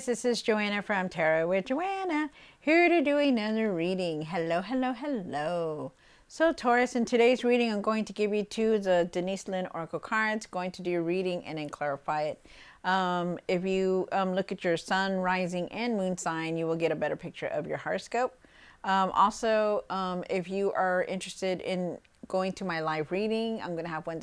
Taurus, this is Joanna from Tarot with Joanna, here to do another reading. Hello, hello, hello. So Taurus, in today's reading, I'm going to give you two of the Denise Lynn Oracle cards, going to do your reading and then clarify it. If you look at your sun, rising, and moon sign, you will get a better picture of your horoscope. Also, if you are interested in going to my live reading, I'm going to have one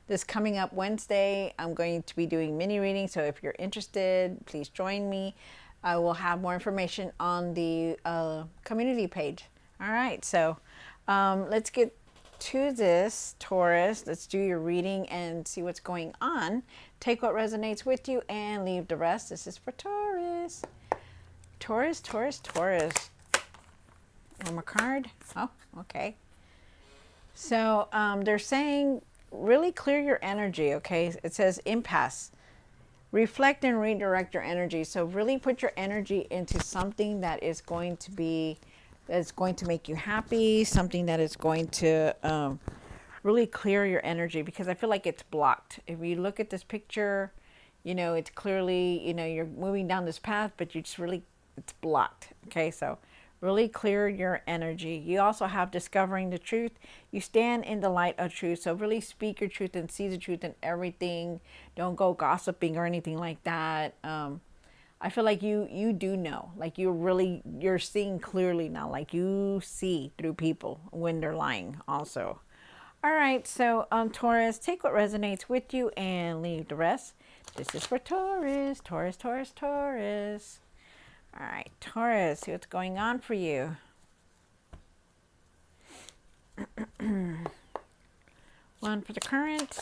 this coming up Wednesday. I'm going to be doing mini readings, so if you're interested, please join me. I will have more information on the community page. All right, so let's get to this, Taurus. Let's do your reading and see what's going on. Take what resonates with you and leave the rest. This is for Taurus. Taurus, Taurus, Taurus. One more card. Oh, okay. So they're saying really clear your energy, okay? It says impasse. Reflect and redirect your energy. So really put your energy into something that is going to make you happy, something that is going to really clear your energy, because I feel like it's blocked. If you look at this picture, you know, it's clearly, you know, you're moving down this path, but it's blocked, okay? So really clear your energy. You also have discovering the truth. You stand in the light of truth. So really speak your truth and see the truth in everything. Don't go gossiping or anything like that. I feel like you do know, like you're seeing clearly now, like you see through people when they're lying also. All right, so Taurus, take what resonates with you and leave the rest. This is for Taurus, Taurus, Taurus, Taurus. All right, Taurus, see what's going on for you. One for the current.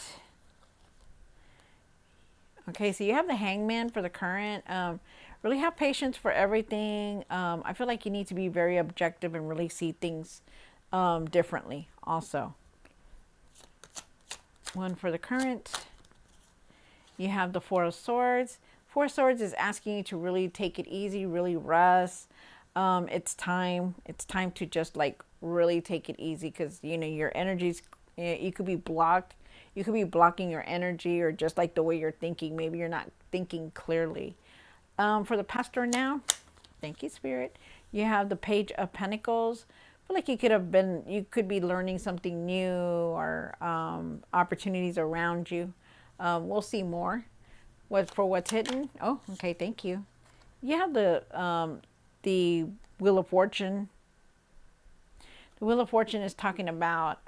Okay, so you have the Hangman for the current. Really have patience for everything. I feel like you need to be very objective and really see things differently also. One for the current. You have the Four of Swords. Four of Swords is asking you to really take it easy, really rest. It's time to just like really take it easy, because you know your energies, you could be blocked. You could be blocking your energy, or just like the way you're thinking. Maybe you're not thinking clearly. For the pastor now, thank you, Spirit. You have the Page of Pentacles. I feel like you could be learning something new, or opportunities around you. We'll see more. What's hidden? Oh, okay, thank you. You have the Wheel of Fortune. The Wheel of Fortune is talking about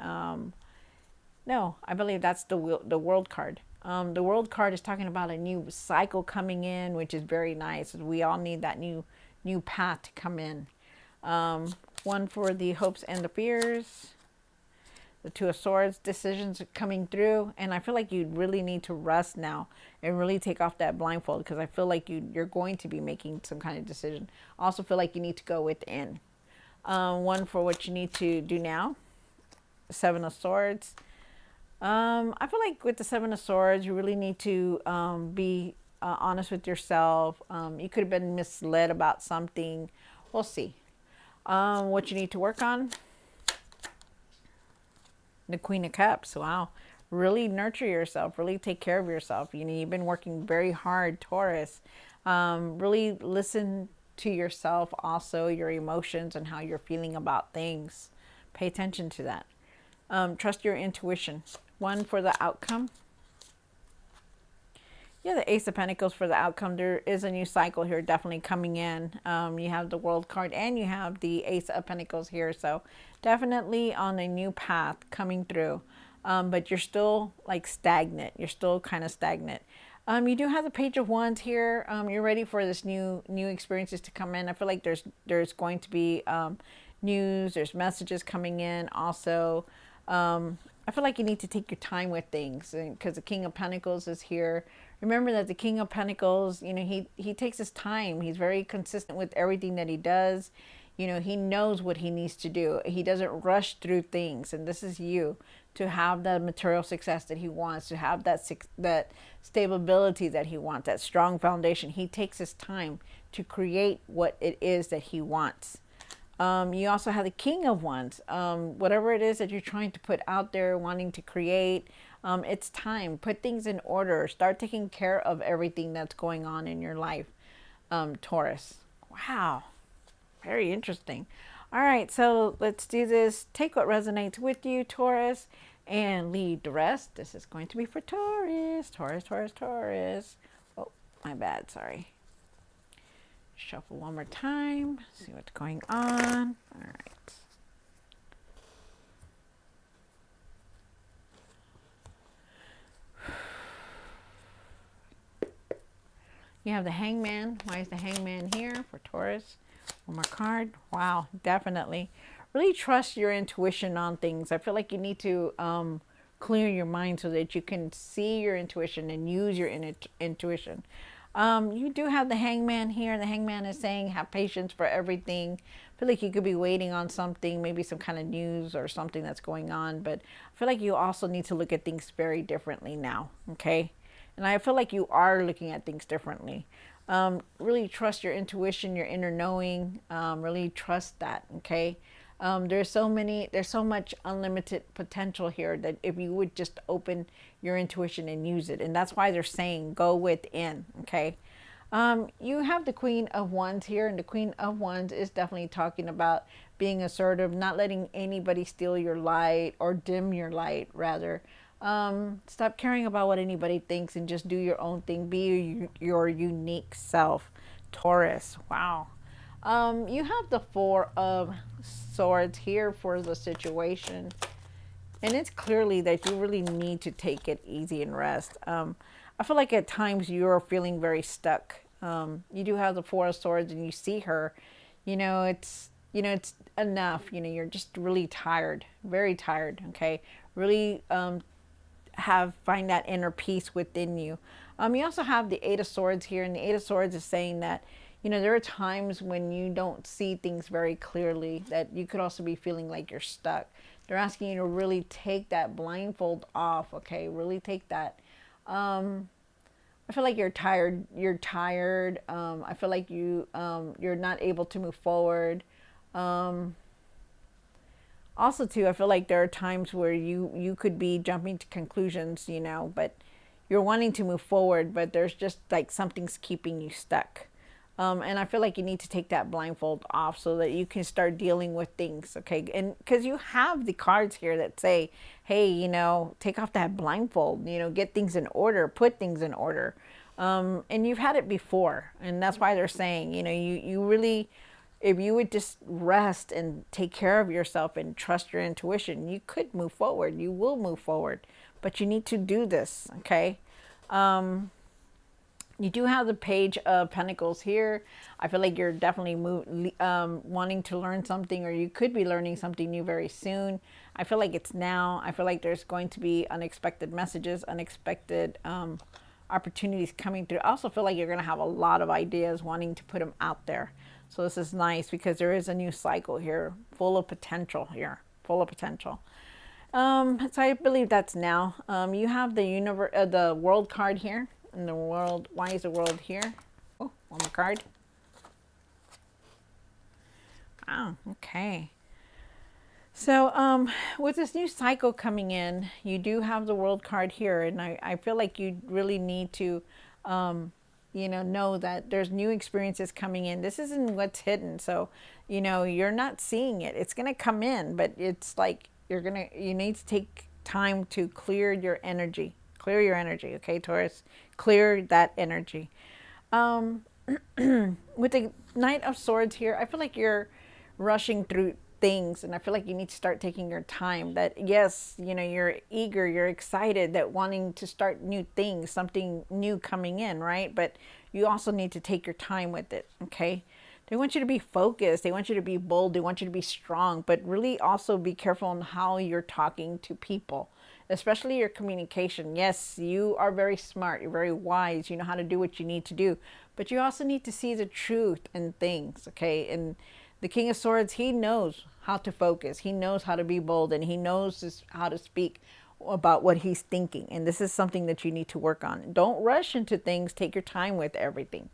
no, I believe that's the World card. The World card is talking about a new cycle coming in, which is very nice. We all need that new path to come in. One for the hopes and the fears. The Two of Swords, decisions are coming through, and I feel like you really need to rest now and really take off that blindfold, because I feel like you're going to be making some kind of decision. Also feel like you need to go within. One for what you need to do now. Seven of Swords. I feel like with the Seven of Swords, you really need to be honest with yourself. You could have been misled about something. We'll see. What you need to work on. The Queen of Cups. Wow. Really nurture yourself. Really take care of yourself. You know, you've been working very hard, Taurus. Really listen to yourself, also your emotions and how you're feeling about things. Pay attention to that. Trust your intuition. One for the outcome. Yeah, the Ace of Pentacles for the outcome. There is a new cycle here definitely coming in. You have the World card and you have the Ace of Pentacles here. So definitely on a new path coming through. But you're still like stagnant. You're still kind of stagnant. You do have the Page of Wands here. You're ready for this new experiences to come in. I feel like there's going to be news. There's messages coming in also. I feel like you need to take your time with things, because the King of Pentacles is here. Remember that the King of Pentacles, you know, he takes his time. He's very consistent with everything that he does. You know, he knows what he needs to do. He doesn't rush through things. And this is you, to have the material success that he wants, to have that stability that he wants, that strong foundation. He takes his time to create what it is that he wants. You also have the King of Wands. Whatever it is that you're trying to put out there, wanting to create, it's time. Put things in order. Start taking care of everything that's going on in your life. Taurus. Wow, very interesting. All right, so let's do this. Take what resonates with you, Taurus, and leave the rest. This is going to be for Taurus. Taurus, Taurus, Taurus. Oh, my bad, sorry. Shuffle one more time, see what's going on. All right. You have the Hangman. Why is the Hangman here for Taurus? One more card. Wow, definitely. Really trust your intuition on things. I feel like you need to clear your mind so that you can see your intuition and use your intuition. You do have the Hangman here. The Hangman is saying have patience for everything. I feel like you could be waiting on something, maybe some kind of news or something that's going on. But I feel like you also need to look at things very differently now, okay? And I feel like you are looking at things differently. Really trust your intuition, your inner knowing. Really trust that, okay? There's so much unlimited potential here that if you would just open your intuition and use it. And that's why they're saying go within, okay? You have the Queen of Wands here, and the Queen of Wands is definitely talking about being assertive, not letting anybody steal your light or dim your light, rather. Stop caring about what anybody thinks and just do your own thing. Be your unique self, Taurus. Wow. You have the Four of Swords here for the situation. And it's clearly that you really need to take it easy and rest. I feel like at times you're feeling very stuck. You do have the Four of Swords and you see her. It's enough. You're just really tired, very tired. Okay, really find that inner peace within you. You also have the Eight of Swords here, and the Eight of Swords is saying that there are times when you don't see things very clearly, that you could also be feeling like you're stuck. They're asking you to really take that blindfold off, okay? Really take that. I feel like you're tired. You're tired. I feel like you're not able to move forward. Also, too, I feel like there are times where you could be jumping to conclusions, but you're wanting to move forward, but there's just like something's keeping you stuck. And I feel like you need to take that blindfold off so that you can start dealing with things, okay? And because you have the cards here that say, hey, take off that blindfold, get things in order, put things in order. And you've had it before, and that's why they're saying, you really, if you would just rest and take care of yourself and trust your intuition, you could move forward. You will move forward, but you need to do this, okay? You do have the Page of Pentacles here. I feel like you're definitely wanting to learn something, or you could be learning something new very soon. I feel like it's now. I feel like there's going to be unexpected messages, unexpected opportunities coming through. I also feel like you're going to have a lot of ideas, wanting to put them out there. So this is nice because there is a new cycle here, full of potential here, full of potential. So I believe that's now. You have the World card here. In the World, why is the World here? Oh, one more card. Oh, okay. So with this new cycle coming in, you do have the World card here, and I feel like you really need to know that there's new experiences coming in. This isn't what's hidden, so you're not seeing it. It's going to come in, but it's like you need to take time to clear your energy. Clear your energy, okay, Taurus? Clear that energy. With the Knight of Swords here, I feel like you're rushing through things, and I feel like you need to start taking your time. That yes, you're eager, you're excited, that wanting to start new things, something new coming in, right? But you also need to take your time with it, okay? They want you to be focused, they want you to be bold, they want you to be strong, but really also be careful on how you're talking to people, especially your communication. Yes, you are very smart, you're very wise, you know how to do what you need to do, but you also need to see the truth in things, okay? And the King of Swords, he knows how to focus, he knows how to be bold, and he knows how to speak about what he's thinking. And this is something that you need to work on. Don't rush into things, take your time with everything,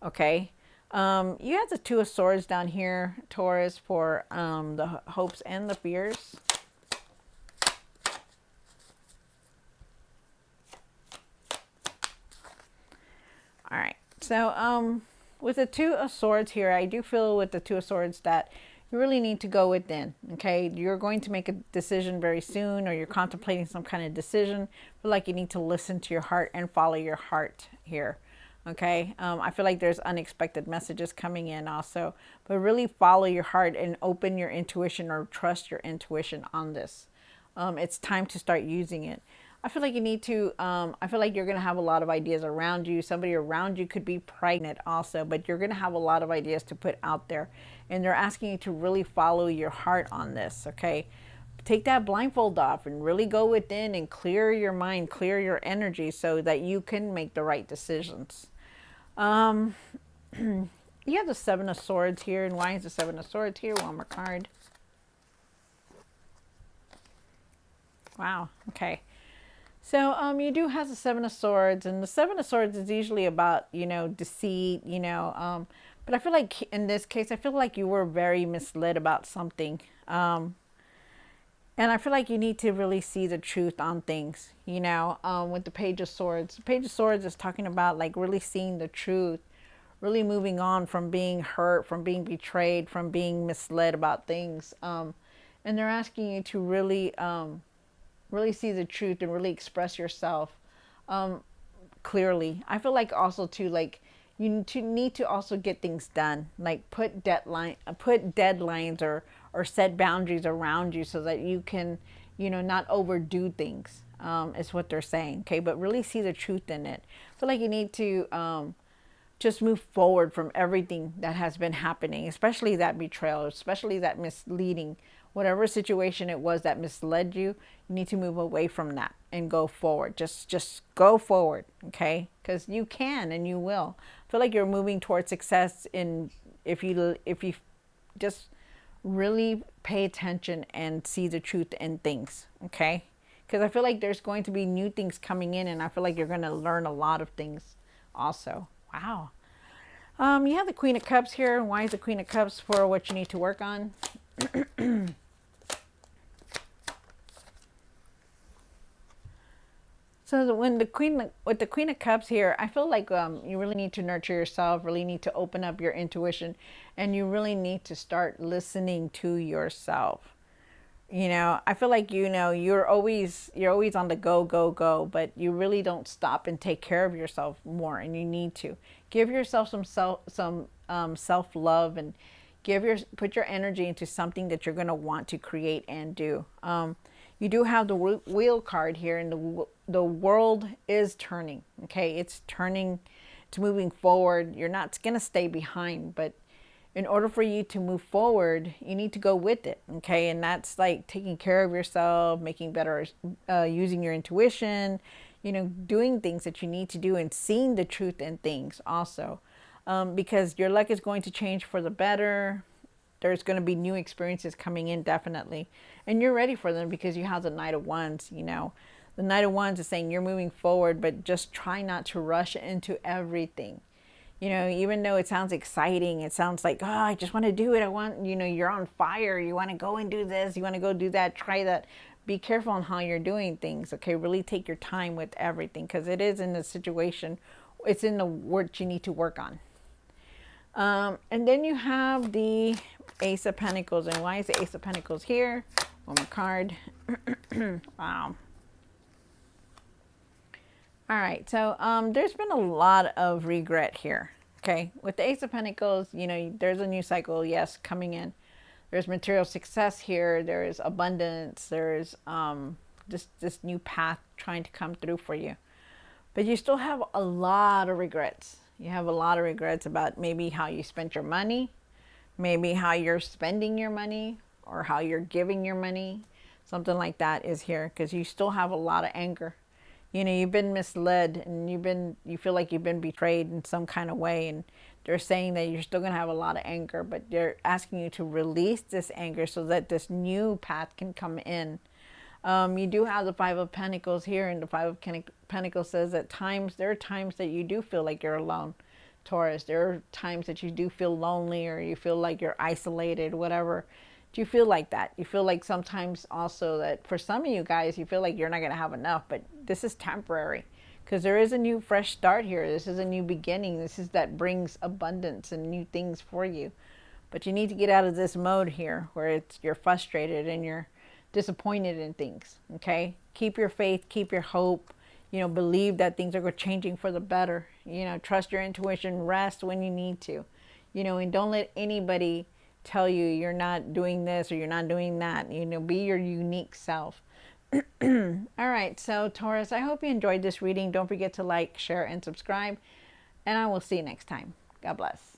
okay? You have the Two of Swords down here, Taurus, for the hopes and the fears. All right. So with the Two of Swords here, I do feel with the Two of Swords that you really need to go within. Okay, you're going to make a decision very soon, or you're contemplating some kind of decision. I feel like you need to listen to your heart and follow your heart here. Okay, I feel like there's unexpected messages coming in also, but really follow your heart and open your intuition, or trust your intuition on this. It's time to start using it. I feel like you need to, I feel like you're going to have a lot of ideas around you. Somebody around you could be pregnant also, but you're going to have a lot of ideas to put out there. And they're asking you to really follow your heart on this, okay? Take that blindfold off and really go within and clear your mind, clear your energy so that you can make the right decisions. You have the Seven of Swords here. And why is the Seven of Swords here? One more card. Wow. Okay. So you do have the Seven of Swords, and the Seven of Swords is usually about, you know, deceit, you know, but I feel like in this case, I feel like you were very misled about something. And I feel like you need to really see the truth on things, you know, with the Page of Swords. The Page of Swords is talking about like really seeing the truth, really moving on from being hurt, from being betrayed, from being misled about things. And they're asking you to really, really see the truth and really express yourself clearly. I feel like also too, like you need to also get things done, like put deadlines or set boundaries around you so that you can, you know, not overdo things, is what they're saying. Okay, but really see the truth in it. I feel like you need to just move forward from everything that has been happening, especially that betrayal, especially that misleading, whatever situation it was that misled you. You need to move away from that and go forward. Just go forward, okay? Because you can and you will. I feel like you're moving towards success in if you just really pay attention and see the truth in things, okay? Because I feel like there's going to be new things coming in, and I feel like you're going to learn a lot of things also. Wow. You have the Queen of Cups here. Why is the Queen of Cups for what you need to work on? So when with the Queen of Cups here, I feel like you really need to nurture yourself, really need to open up your intuition, and you really need to start listening to yourself. You know, I feel like, you know, you're always on the go, but you really don't stop and take care of yourself more, and you need to give yourself some self love, and put your energy into something that you're going to want to create and do. You do have the wheel card here, and the world is turning. Okay, it's turning, it's moving forward. You're not going to stay behind, but in order for you to move forward, you need to go with it. Okay, and that's like taking care of yourself, making better, using your intuition, you know, doing things that you need to do, and seeing the truth in things also, because your luck is going to change for the better. There's going to be new experiences coming in, definitely. And you're ready for them because you have the Knight of Wands, you know. The Knight of Wands is saying you're moving forward, but just try not to rush into everything. You know, even though it sounds exciting, it sounds like, oh, I just want to do it. I want, you know, you're on fire. You want to go and do this. You want to go do that. Try that. Be careful on how you're doing things, okay? Really take your time with everything, because it is in the situation. It's in the work you need to work on. And then you have the Ace of Pentacles. And why is the Ace of Pentacles here? One more card. Wow. All right. So there's been a lot of regret here. Okay. With the Ace of Pentacles, you know, there's a new cycle, yes, coming in. There's material success here. There's abundance. There's this new path trying to come through for you. But you still have a lot of regrets. You have a lot of regrets about maybe how you spent your money, maybe how you're spending your money, or how you're giving your money. Something like that is here, because you still have a lot of anger. You know, you've been misled, and you feel like you've been betrayed in some kind of way, and they're saying that you're still going to have a lot of anger, but they're asking you to release this anger so that this new path can come in. You do have the Five of Pentacles here, and the Five of Pentacles says that there are times that you do feel like you're alone, Taurus. There are times that you do feel lonely, or you feel like you're isolated, whatever. Do you feel like that? You feel like sometimes also that for some of you guys, you feel like you're not going to have enough, but this is temporary, because there is a new fresh start here. This is a new beginning. This is that brings abundance and new things for you. But you need to get out of this mode here where you're frustrated and you're disappointed in things. Okay? Keep your faith, keep your hope. Believe that things are changing for the better. Trust your intuition, rest when you need to. And don't let anybody tell you you're not doing this or you're not doing that. Be your unique self. All right, so Taurus, I hope you enjoyed this reading. Don't forget to like, share, and subscribe. And I will see you next time. God bless.